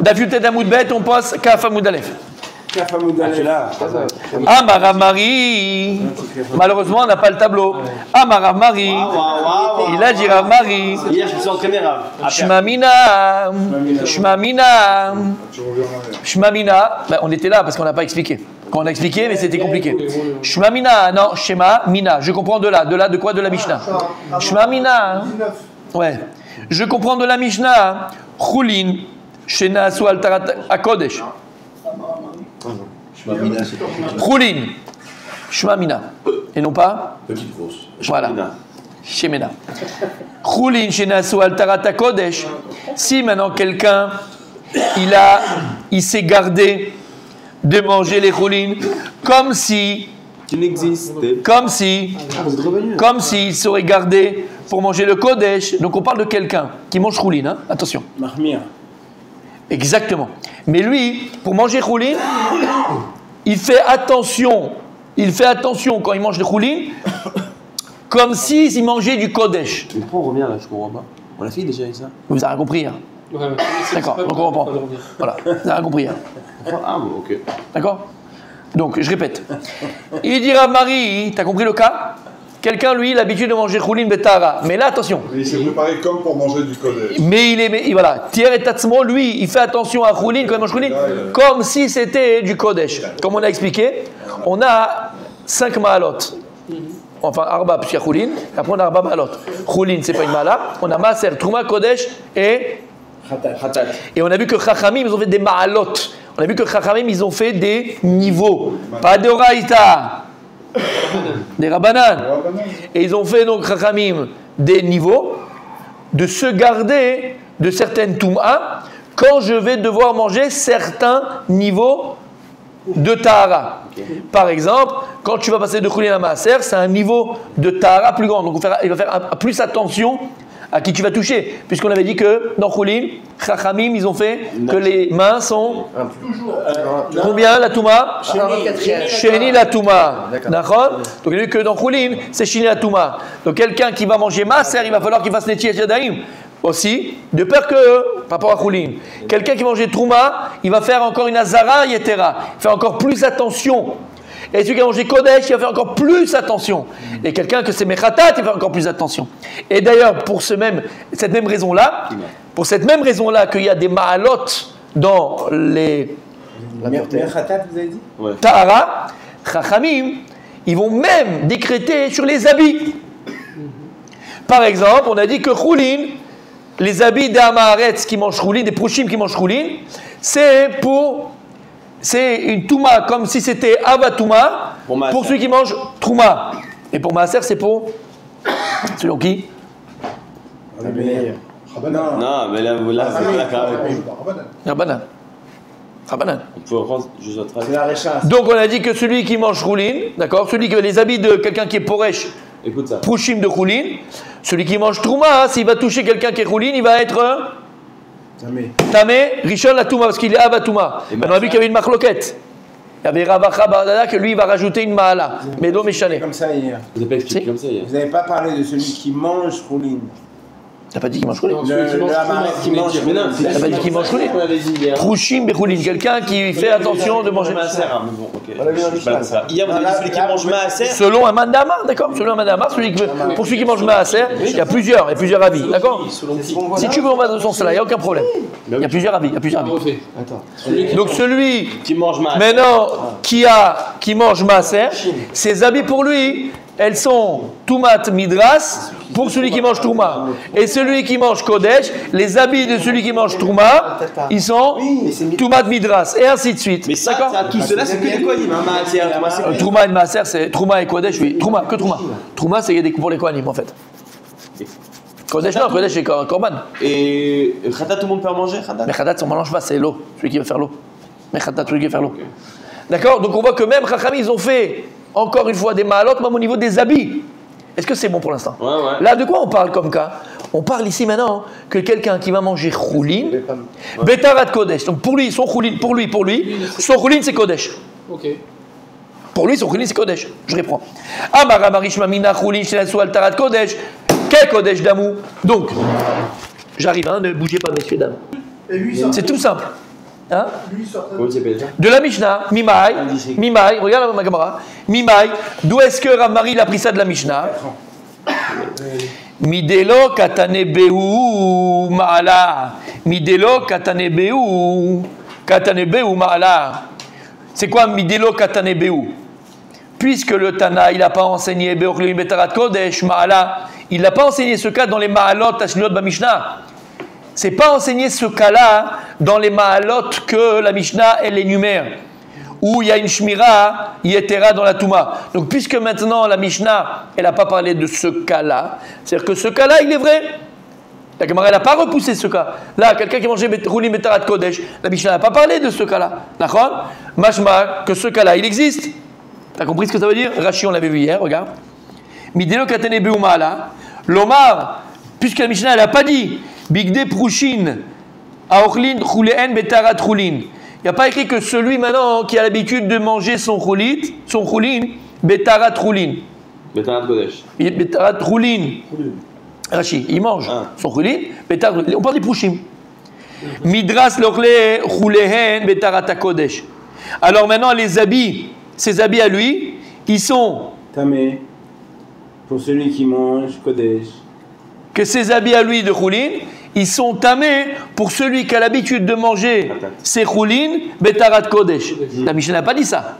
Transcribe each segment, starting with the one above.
Dafiuté d'Amoudbet, on passe Kaf Amoud Aleph. Kaf Amoud Aleph. Amara Marie. Malheureusement, on n'a pas le tableau. Amara Marie. Il a dit Rav Marie. Hier, je me suis entraîné, Rav. Shmamina. Shmamina. Shmamina. Ben, on était là parce qu'on n'a pas expliqué. Quand on a expliqué, mais c'était compliqué. Shmamina. Non, Shema, Mina. Je comprends de là. De là de quoi? De la Mishnah. Shmamina. Ouais. Je comprends de la Mishnah. Choulin. Shena Su Altarat Akodesh. Choulin. Shmamina. Et non pas Petite grosse. voilà. Shemena. Choulin Shena Su Altarat Akodesh. Si maintenant quelqu'un il s'est gardé de manger les choulin comme si il serait gardé pour manger le kodesh. Donc on parle de quelqu'un qui mange choulin, hein? Attention. Mahmir. Exactement. Mais lui, pour manger choulin, il fait attention quand il mange le choulin, comme s'il mangeait du kodesh. Mais pourquoi on revient là? Je comprends pas. On l'a fait déjà avec ça. Vous avez rien compris, hein? Ouais, D'accord, donc on reprend. Voilà, vous avez rien compris, hein? Ah, bon, ok. D'accord? Donc, je répète. Il dit Rav Marie, t'as compris le cas? Quelqu'un, lui, il a l'habitude de manger choulin betara. Mais là, attention. Mais il s'est préparé comme pour manger du kodesh. Mais voilà. Tier et tatsmo, lui, il fait attention à choulin quand il mange choulin, comme si c'était du kodesh. Comme on a expliqué, on a 5 ma'alot. Enfin, arba, puisqu'il y a choulin. Après, on a arba ma'alot. Choulin, c'est pas une ma'ala. On a maaser, trouma, kodesh et Khatat. Et on a vu que Chachamim, ils ont fait des ma'alot. On a vu que Chachamim, ils ont fait des niveaux. Pas de Oraïta. Des Rabbanan. Et ils ont fait donc Chachamim des niveaux de se garder de certaines Toum'a quand je vais devoir manger certains niveaux de Tahara. Par exemple, quand tu vas passer de Choulin à Maaser, c'est un niveau de Tahara plus grand. Donc il va faire plus attention à qui tu vas toucher, puisqu'on avait dit que dans Choulin, Chachamim, ils ont fait que les mains sont combien la Touma? Sheni la Touma. D'accord? Donc il a dit que dans Choulin, c'est Sheni la Touma. Donc quelqu'un qui va manger Maaser, il va falloir qu'il fasse Netilat Yadayim aussi, de peur que, par rapport à Choulin, quelqu'un qui mangeait Trouma, il va faire encore une Azara Yetera, il fait encore plus attention. Et celui qui a mangé Kodesh, il va faire encore plus attention. Et quelqu'un que c'est Mechatat, il va faire encore plus attention. Et d'ailleurs, pour cette même raison-là, qu'il y a des Ma'alot dans les Mechatat, vous avez dit? Tahara, Chachamim, ils vont même décréter sur les habits. Par exemple, on a dit que Choulin, les habits d'Amaharetz qui mangent Choulin, des Prouchim qui mangent Choulin, c'est une Touma, comme si c'était Avatouma, pour ceux qui mangent Trouma. Et pour Maaser, c'est pour selon qui? Non, mais là, Rabbanan. On peut reprendre juste votre avis. C'est la réchasse. Donc on a dit que celui qui mange Choulin, d'accord, celui qui a les habits de quelqu'un qui est Poresh, Écoute ça. Prouchim de Choulin, celui qui mange Trouma, s'il va toucher quelqu'un qui est Choulin, il va être Tamé, Rishon la Touma, parce qu'il est Avatouma. On a vu qu'il y avait une marloquette. Il y avait Ravacha Bardada que lui il va rajouter une Mahala. Mais l'eau méchané. Comme ça hier. Vous n'avez pas expliqué comme ça hier. Vous n'avez pas parlé de celui qui mange Choulin. T'as pas dit qu'il mange Choulin? Le Amaretz qui mange Choulin. T'as pas dit qu'il mange Choulin? Prouchim Bechoulin, quelqu'un qui fait attention de manger. Maaser, mais bon, ok. Hier, vous avez dit celui qui mange Maaser. Selon un Mandamar, d'accord? Selon un Mandamar, pour celui qui mange Maaser, il y a plusieurs avis, d'accord? Si tu veux, on va dans ce sens-là, il n'y a aucun problème. Il y a plusieurs avis, Donc celui Qui mange Maaser. maintenant qui mange Maaser, ses habits pour lui, elles sont Toumat Midras pour celui qui mange Touma. Et celui qui mange Kodesh, les habits de celui qui mange Touma, ils sont Toumat Midras. Et ainsi de suite. Mais ça, tout cela, c'est que des Kohanim. Trouma et Maaser, c'est Trouma et Kodesh, oui. Trouma, que Trouma. Trouma, c'est pour les Kohanim en fait. Kodesh, non, Kodesh, c'est Korban. Et Khatat, tout le monde peut en manger? Mais Khatat, on ne mange pas, c'est l'eau, celui qui veut faire l'eau. Mais Khatat, celui qui veut faire l'eau. D'accord? Donc on voit que même Chachamim, ils ont fait encore une fois des ma'alot, même au niveau des habits. Est-ce que c'est bon pour l'instant? Ouais. Là, de quoi on parle comme cas? On parle ici maintenant que quelqu'un qui va manger choulin, betarat kodesh. Donc pour lui, son choulin, son choulin c'est kodesh. Ok. Pour lui, son choulin c'est kodesh. Je reprends. Amara marishma mina choulin shenasu al tarat kodesh. Quel kodesh d'amou? Donc, j'arrive, ne bougez pas, messieurs, dames. C'est tout simple. Hein? Comment il s'appelle ça? De la Mishnah, Mimai, regarde ma caméra, Mimai, d'où est-ce que Rav Mari a pris ça de la Mishnah? Midelo katanebeu ma'ala. Midelo katanebeu ma'ala. C'est quoi Midelo katanebeu? Puisque le Tana, il n'a pas enseigné Be'ochlin Betarat Kodesh, Ma'ala, il n'a pas enseigné ce cas dans les Ma'alot, Tashlot, Mishnah. C'est pas enseigné ce cas-là dans les Ma'alot que la Mishnah, elle énumère. Où il y a une Shmira, Yetera dans la Touma. Donc, puisque maintenant la Mishnah, elle n'a pas parlé de ce cas-là, c'est-à-dire que ce cas-là, il est vrai. La Gemara, elle n'a pas repoussé ce cas. Là, quelqu'un qui mangeait Roulim Betarat Kodesh, la Mishnah n'a pas parlé de ce cas-là. D'accord? Mashma, que ce cas-là, il existe. T'as compris ce que ça veut dire? Rashi, on l'avait vu hier, regarde. Midelo katene beumala. L'omar, puisque la Mishnah, elle n'a pas dit Bigde Prushin, Aochlin, Chuleen, Betarat Choulin. Il n'y a pas écrit que celui maintenant qui a l'habitude de manger son choulin, Betarat Choulin. Betarat Kodesh. Betarat Choulin. Rashi, il mange son choulin, Betarat Choulin. On parle des Prushim. Midras l'ochle, Chulehen, Betarat Kodesh. Alors maintenant, les habits, ses habits à lui, ils sont Tamé, pour celui qui mange Kodesh. Que ses habits à lui de choulin, ils sont tamés pour celui qui a l'habitude de manger ses choulin, Betarat Kodesh. La Mishnah n'a pas dit ça.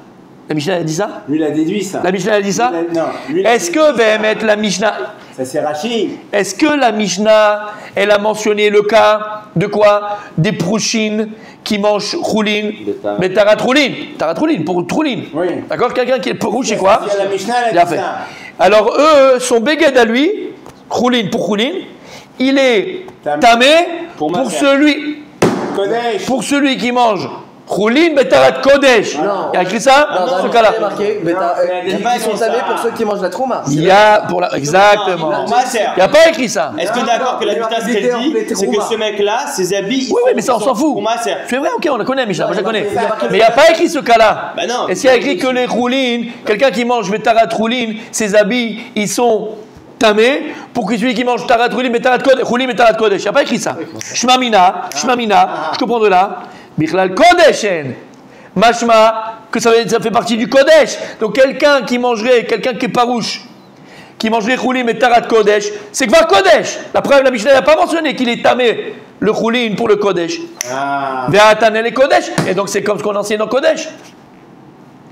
La Mishnah a dit ça? Lui, il a déduit ça. La Mishnah a dit ça? Non. Est-ce que, Béhémet, la Mishnah... Ça, c'est Rashi. Est-ce que la Mishnah, elle a mentionné le cas de quoi? Des Prushim qui mangent choulin, Betarat Choulin. Betarat Choulin, pour Choulin. Oui. D'accord? Quelqu'un qui est Prush, c'est quoi? La Mishnah, elle Il a a dit fait. ça. Alors eux, son bégued à lui, Choulin pour Choulin, il est tamé pour celui, Kodesh. pour celui qui mange Choulin Betarat Kodesh. Il y a écrit ça? Non, Ce cas-là. Ils sont tamés pour ceux qui mangent la trouma. Il y a pour la... Exactement. Il n'y a pas écrit ça. Est-ce que d'accord que la Mishnah, ce qu'elle dit, c'est que ce mec-là, ses habits. Oui, mais ça, on s'en fout. Pour Maaser. C'est vrai, ok, on la connaît, Mishnah, moi je la connais. Mais il n'y a pas écrit ce cas-là. Bah non. Est-ce qu'il y a écrit que les Choulin, quelqu'un qui mange Betarat Choulin, ses habits, ils sont tamés pour que celui qui mange Tarat Choulin, Betarat Kodesh, Choulin, Betarat Kodesh. Il n'y a pas écrit ça. Shmamina, je comprends de là. Bichlal Kodeshen. Mashma, que ça fait partie du Kodesh. Donc quelqu'un qui mangerait, quelqu'un qui est parouche, qui mangerait Choulin et Tarat Kodesh, c'est que va Kodesh. La preuve, la Mishnah n'a pas mentionné qu'il est tamé le Choulin pour le Kodesh. Ve'atanel et Kodesh. Et donc c'est comme ce qu'on enseigne dans Kodesh.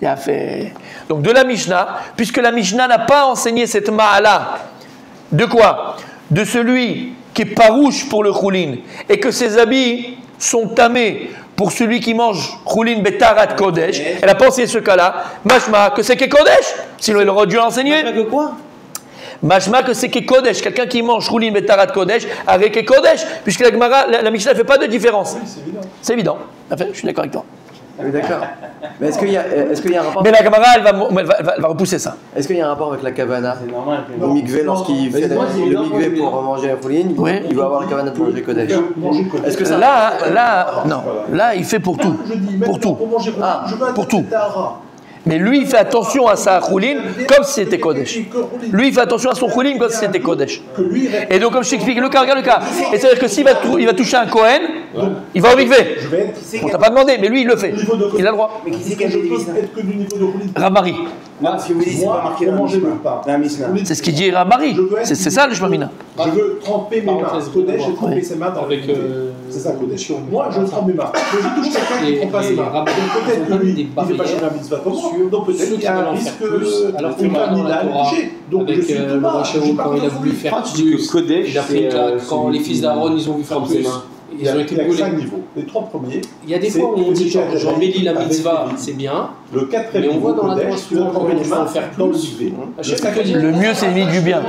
Il a fait. Donc de la Mishnah, puisque la Mishnah n'a pas enseigné cette ma'ala, de quoi? De celui qui est parouche pour le Choulin et que ses habits sont tamés pour celui qui mange Choulin Betarat Kodesh. Elle n'a pas enseigné ce cas-là. Mashma, que c'est que Kodesh. Sinon, elle aurait dû l'enseigner. Que quoi? Mashma, que c'est que Kodesh. Quelqu'un qui mange Choulin Betarat Kodesh avec que Kodesh. Puisque la Gemara, la Mishnah ne fait pas de différence. Oui, c'est évident. C'est évident. Enfin, je suis d'accord avec toi. Oui, d'accord. Mais est-ce qu'il y a un rapport? Mais la Gemara, elle va repousser ça. Est-ce qu'il y a un rapport avec la kavana? C'est normal. Le mikvé, lorsqu'il fait le mikvé pour manger un chouline, Oui. il va avoir la kavana de manger Kodesh. Est-ce que ça... Là, il fait pour tout. Je dis, Pour maintenant, tout. pour manger, je veux pour tout. Tahara. Mais lui, il fait attention à sa Choulin comme si c'était Kodesh. Lui, il fait attention à son Choulin comme si c'était Kodesh. Et donc, comme je t'explique, le cas, regarde le cas. Et c'est-à-dire que s'il va toucher un Kohen, il va au mikvé. On t'a pas demandé, mais lui, il le fait. Il a le droit. Mais qui c'est qui a déduit ça? Être que du niveau de Choulin. Rav Mari. Non, ce que vous dites, c'est pas marqué dans la Mishnah. Dans la Mishnah. C'est ce qu'il dit Rav Mari. C'est ça le Shmamina. Je veux tremper mes mains. Kodesh, et tremper ses mains dans le c'est ça, Kodesh. Moi, je trempe mes mains. Je touche quelqu'un qui ne trempe pas ses mains. Donc peut-être que lui, il ne fait pas chez la mitzvah comme moi. Donc peut-être qu'il y a un risque alors que une dans famille la à Torah, toucher. Donc je avec suis le Rachéo, quand il a voulu faire Quand tu dis que Kodesh, il a pris une claque. Quand les fils d'Aaron, ils ont vu faire plus, il y ils a ont été 5 brûlés. niveaux. Les 3 premiers. Il y a des fois où on dit genre Méli la mitzvah, c'est bien. Le 4e Mais on voit niveau dans la Kodesh, Torah tu vas souvent tremper les qu'il faut en mains faire dans le plus. mikvé. Le mieux, c'est limite du bien.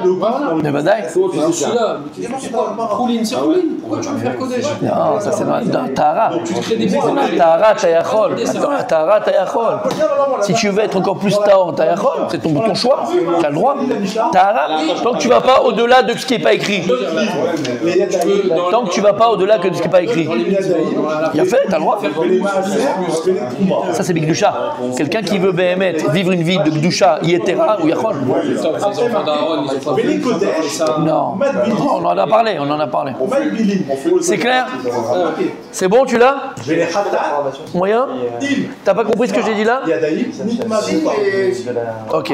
Mais Badaï. Celui-là, c'est quoi? Choulin, c'est Choulin. Pourquoi tu veux faire Kodesh? Non, ça c'est dans la Tahara. Tu te crées des Dans la maisons. Tahara, Tayachol. Dans la Tahara, Tayachol. Si tu veux être encore plus Tahor, Tayachol, c'est ton choix. Tu as le droit. Tahara, tant que tu ne vas pas au-delà de ce qui n'est pas écrit. Tant que tu ne vas pas au-delà de ce Qu'est-ce qui n'est pas écrit? Il a fait, t'as le droit. Ça, c'est Bigdusha. Quelqu'un qui veut Béhémet vivre une vie de Gdusha, Yetera ou Yachol. Non, on en a parlé, C'est clair? C'est bon, tu l'as? Moyen? T'as pas compris ce que j'ai dit là? Ok.